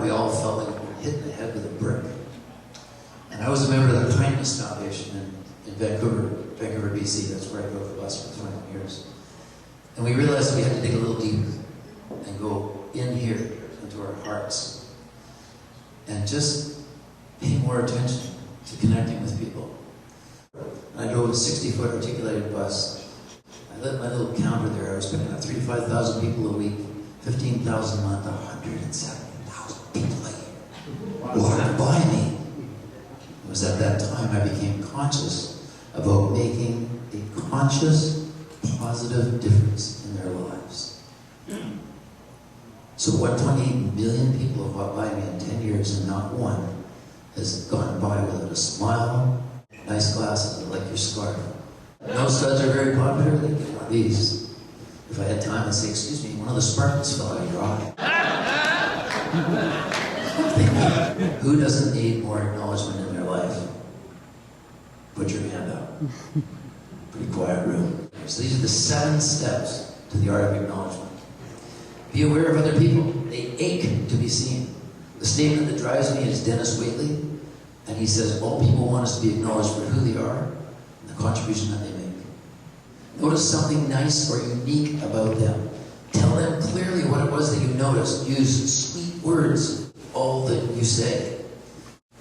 we all felt like we were hit in the head with a brick. And I was a member of the Kindness Foundation in Vancouver, BC. That's where I drove the bus for 21 years. And we realized we had to dig a little deeper and go in here into our hearts and just pay more attention to connecting with people. And I drove a 60-foot articulated bus. I lit my little counter there. I was picking up 3,000 to 5,000 people a week, 15,000 a month, 170,000 people a year walked by me. It was at that time I became conscious about making a conscious, positive difference in their lives. So what 28 million people have walked by me in 10 years and not one has gone by without a smile, nice glasses, I like your scarf. No studs are very popular, they get one of these. If I had time, I'd say, excuse me, one of the sparkles fell out of your eye. Who doesn't need more acknowledgement in their life? Put your hand up. Pretty quiet room. So these are the 7 steps to the art of acknowledgement. Be aware of other people. They ache to be seen. The statement that drives me is Dennis Waitley, and he says, all people want us to be acknowledged for who they are and the contribution that they make. Notice something nice or unique about them. Tell them clearly what it was that you noticed. Use sweet words, all that you say.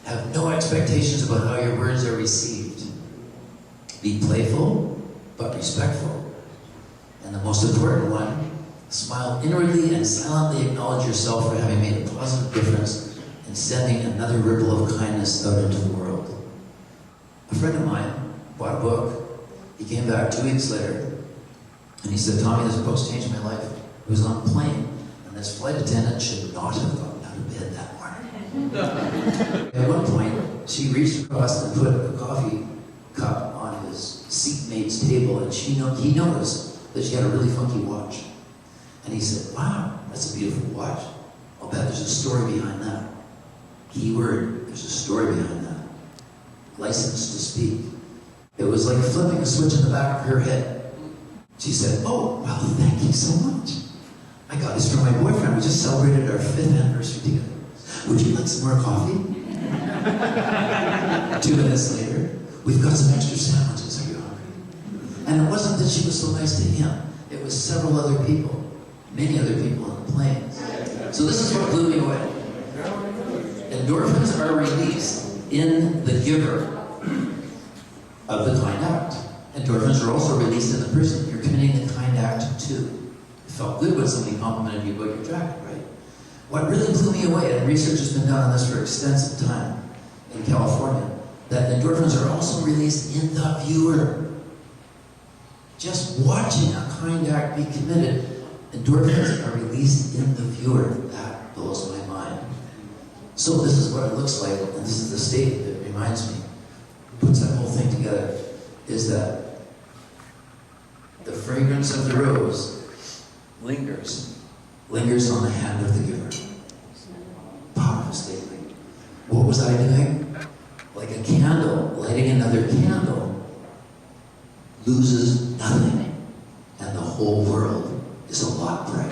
Have no expectations about how your words are received. Be playful, but respectful. And the most important one, smile inwardly and silently acknowledge yourself for having made a positive difference in sending another ripple of kindness out into the world. A friend of mine bought a book. He came back 2 weeks later, and he said, Tommy, this book's changed my life. It was on a plane, and this flight attendant should not have gotten out of bed that morning. At one point, she reached across and put a coffee cup on his seatmate's table, and he noticed that she had a really funky watch. And he said, wow, that's a beautiful watch. I'll bet there's a story behind that. Keyword, there's a story behind that. License to speak. It was like flipping a switch in the back of her head. She said, oh, well, thank you so much. I got this from my boyfriend. We just celebrated our 5th anniversary together. Would you like some more coffee? 2 minutes later, we've got some extra sandwiches. Are you hungry? And it wasn't that she was so nice to him. It was several other people, many other people on the plane. So this is what blew me away. Endorphins are released in the giver of the kind act. Endorphins are also released in the person you're committing the kind act to. It felt good when somebody complimented you about your jacket, right? What really blew me away, and research has been done on this for extensive time in California, that endorphins are also released in the viewer. Just watching a kind act be committed, endorphins are released in the viewer. That blows my mind. So this is what it looks like, and this is the state that reminds me, puts that whole thing together, is that the fragrance of the rose lingers on the hand of the giver. Powerful statement. What was I doing? Like a candle, lighting another candle loses nothing, and the whole world is a lot brighter.